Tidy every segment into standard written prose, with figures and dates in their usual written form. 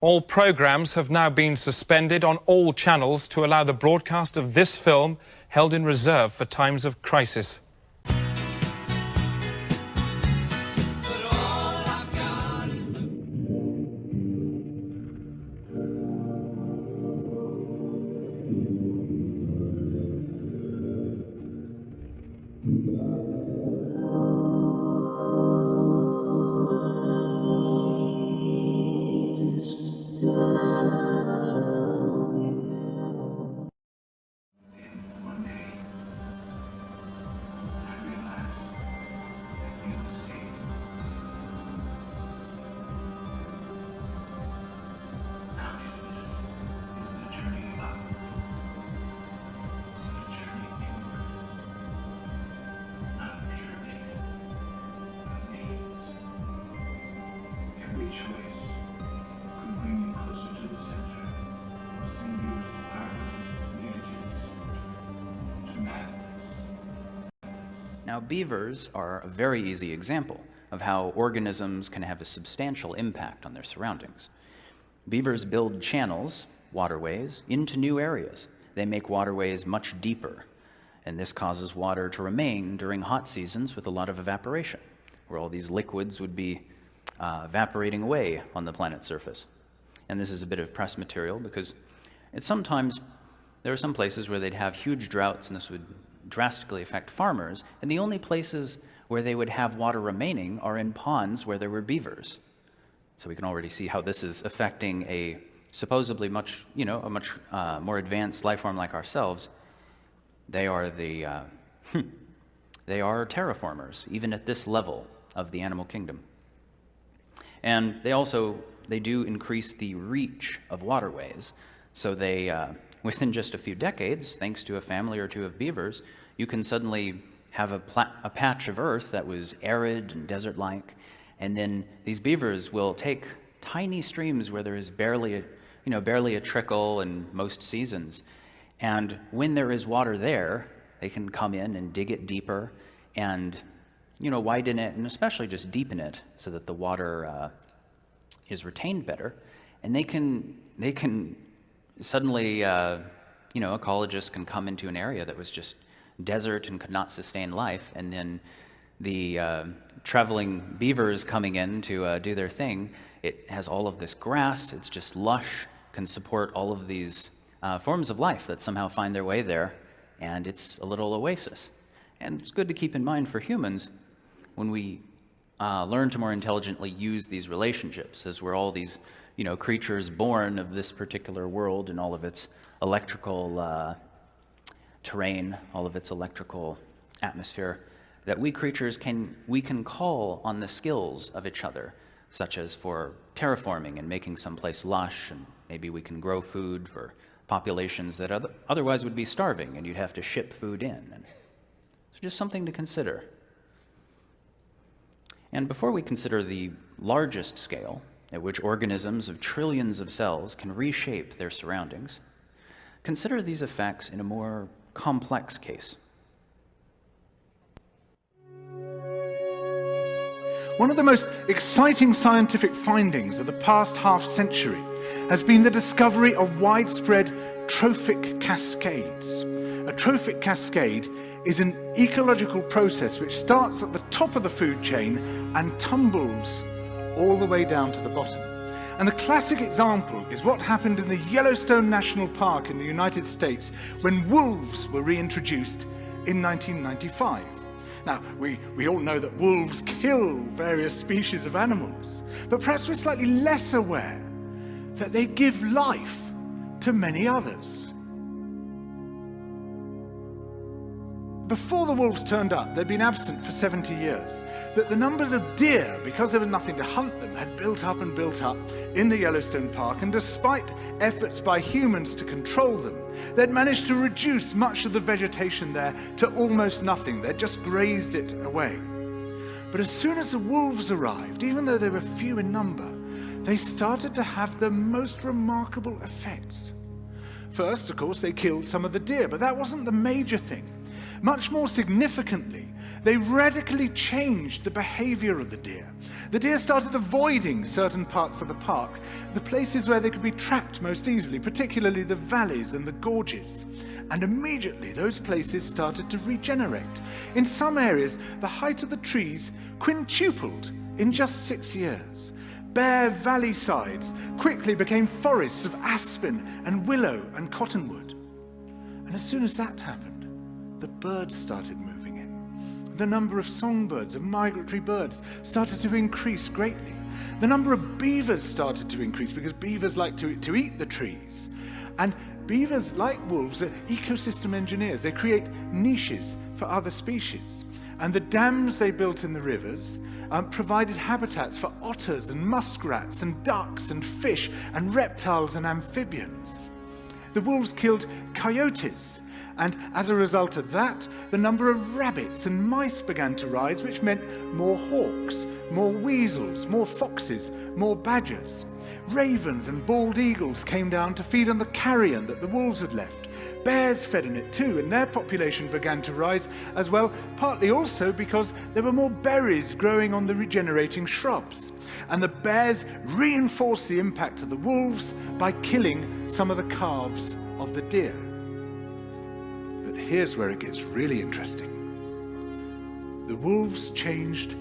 All programs have now been suspended on all channels to allow the broadcast of this film held in reserve for times of crisis. Now, beavers are a very easy example of how organisms can have a substantial impact on their surroundings. Beavers build channels, waterways, into new areas. They make waterways much deeper, and this causes water to remain during hot seasons with a lot of evaporation, where all these liquids would be evaporating away on the planet's surface. And this is a bit of press material because there are some places where they'd have huge droughts, and this would drastically affect farmers, and the only places where they would have water remaining are in ponds where there were beavers. So we can already see how this is affecting a supposedly a much more advanced life form like ourselves. They are they are terraformers, even at this level of the animal kingdom. And they do increase the reach of waterways. So they within just a few decades, thanks to a family or two of beavers, you can suddenly have a patch of earth that was arid and desert-like, and then these beavers will take tiny streams where there is barely a trickle in most seasons, and when there is water there, they can come in and dig it deeper and widen it, and especially just deepen it so that the water is retained better, and they can suddenly, ecologists can come into an area that was just desert and could not sustain life, and then the traveling beavers coming in to do their thing, it has all of this grass, it's just lush, can support all of these forms of life that somehow find their way there, and it's a little oasis. And it's good to keep in mind for humans, when we learn to more intelligently use these relationships, as we're all these creatures born of this particular world and all of its electrical terrain, all of its electrical atmosphere, that we creatures can call on the skills of each other, such as for terraforming and making some place lush, and maybe we can grow food for populations that otherwise would be starving, and you'd have to ship food in. And so just something to consider. And before we consider the largest scale, at which organisms of trillions of cells can reshape their surroundings, consider these effects in a more complex case. One of the most exciting scientific findings of the past half-century has been the discovery of widespread trophic cascades. A trophic cascade is an ecological process which starts at the top of the food chain and tumbles all the way down to the bottom. And the classic example is what happened in the Yellowstone National Park in the United States when wolves were reintroduced in 1995. Now, we all know that wolves kill various species of animals, but perhaps we're slightly less aware that they give life to many others. Before the wolves turned up, they'd been absent for 70 years. That the numbers of deer, because there was nothing to hunt them, had built up and built up in the Yellowstone Park, and despite efforts by humans to control them, they'd managed to reduce much of the vegetation there to almost nothing. They'd just grazed it away. But as soon as the wolves arrived, even though they were few in number, they started to have the most remarkable effects. First, of course, they killed some of the deer, but that wasn't the major thing. Much more significantly, they radically changed the behavior of the deer. The deer started avoiding certain parts of the park, the places where they could be trapped most easily, particularly the valleys and the gorges. And immediately those places started to regenerate. In some areas, the height of the trees quintupled in just 6 years. Bare valley sides quickly became forests of aspen and willow and cottonwood. And as soon as that happened, the birds started moving in. The number of songbirds and migratory birds started to increase greatly. The number of beavers started to increase because beavers like to eat the trees. And beavers, like wolves, are ecosystem engineers. They create niches for other species. And the dams they built in the rivers provided habitats for otters and muskrats and ducks and fish and reptiles and amphibians. The wolves killed coyotes, and as a result of that, the number of rabbits and mice began to rise, which meant more hawks, more weasels, more foxes, more badgers. Ravens and bald eagles came down to feed on the carrion that the wolves had left. Bears fed on it too, and their population began to rise as well, partly also because there were more berries growing on the regenerating shrubs. And the bears reinforced the impact of the wolves by killing some of the calves of the deer. But here's where it gets really interesting. The wolves changed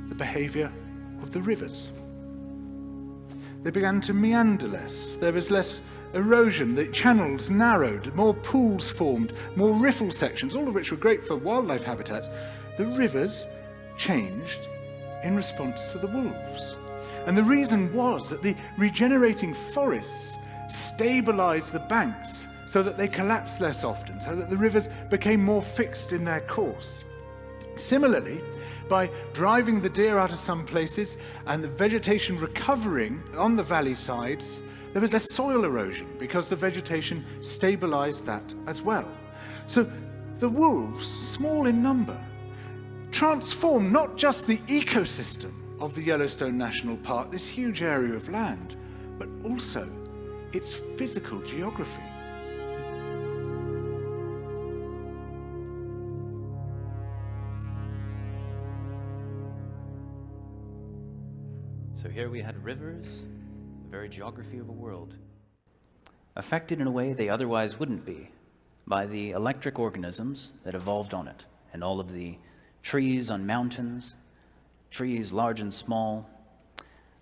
the behavior of the rivers. They began to meander less. There was less erosion. The channels narrowed, more pools formed, more riffle sections, all of which were great for wildlife habitats. The rivers changed in response to the wolves. And the reason was that the regenerating forests stabilized the banks so that they collapsed less often, so that the rivers became more fixed in their course. Similarly, by driving the deer out of some places and the vegetation recovering on the valley sides, there was less soil erosion because the vegetation stabilized that as well. So the wolves, small in number, transformed not just the ecosystem of the Yellowstone National Park, this huge area of land, but also its physical geography. So here we had rivers, the very geography of a world, affected in a way they otherwise wouldn't be by the electric organisms that evolved on it, and all of the trees on mountains, trees large and small,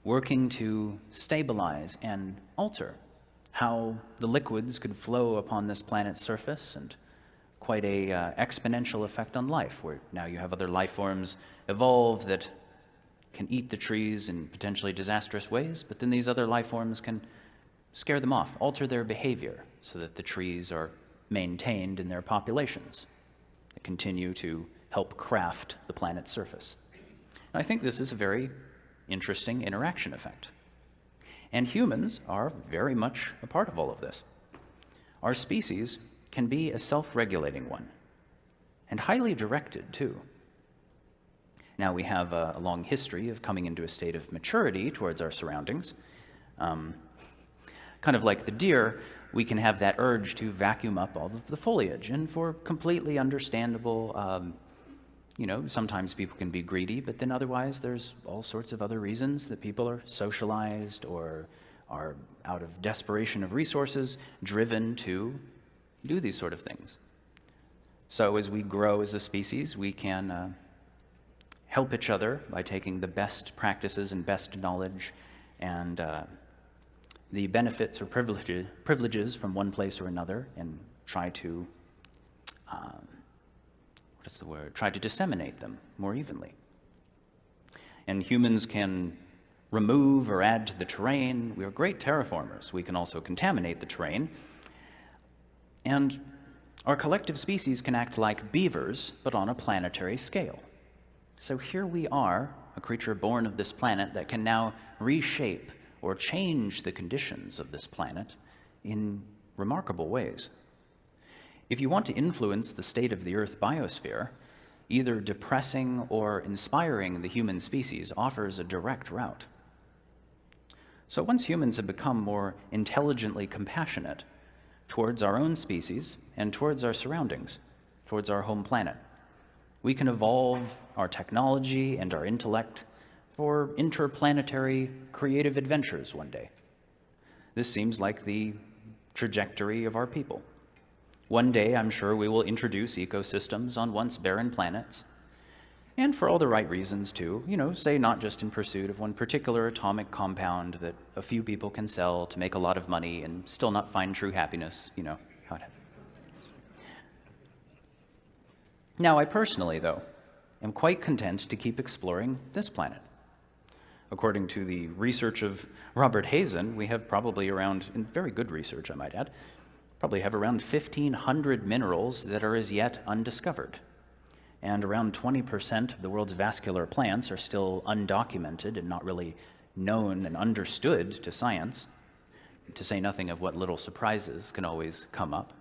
working to stabilize and alter how the liquids could flow upon this planet's surface, and quite a exponential effect on life, where now you have other life forms evolve that can eat the trees in potentially disastrous ways, but then these other life forms can scare them off, alter their behavior so that the trees are maintained in their populations that continue to help craft the planet's surface. And I think this is a very interesting interaction effect. And humans are very much a part of all of this. Our species can be a self-regulating one, and highly directed too. Now, we have a long history of coming into a state of maturity towards our surroundings. Kind of like the deer, we can have that urge to vacuum up all of the foliage, and for completely understandable, sometimes people can be greedy, but then otherwise there's all sorts of other reasons that people are socialized or are out of desperation of resources, driven to do these sort of things. So as we grow as a species, we can help each other by taking the best practices and best knowledge and the benefits or privileges from one place or another, and try to, try to disseminate them more evenly. And humans can remove or add to the terrain. We are great terraformers. We can also contaminate the terrain. And our collective species can act like beavers, but on a planetary scale. So here we are, a creature born of this planet that can now reshape or change the conditions of this planet in remarkable ways. If you want to influence the state of the Earth biosphere, either depressing or inspiring the human species offers a direct route. So once humans have become more intelligently compassionate towards our own species and towards our surroundings, towards our home planet, We can evolve our technology and our intellect for interplanetary creative adventures one day. This seems like the trajectory of our people. One day, I'm sure we will introduce ecosystems on once barren planets, and for all the right reasons too, say not just in pursuit of one particular atomic compound that a few people can sell to make a lot of money and still not find true happiness, how it happens. Now, I personally, though, am quite content to keep exploring this planet. According to the research of Robert Haysen, we have probably around, in very good research I might add, probably have around 1,500 minerals that are as yet undiscovered. And around 20% of the world's vascular plants are still undocumented and not really known and understood to science, to say nothing of what little surprises can always come up.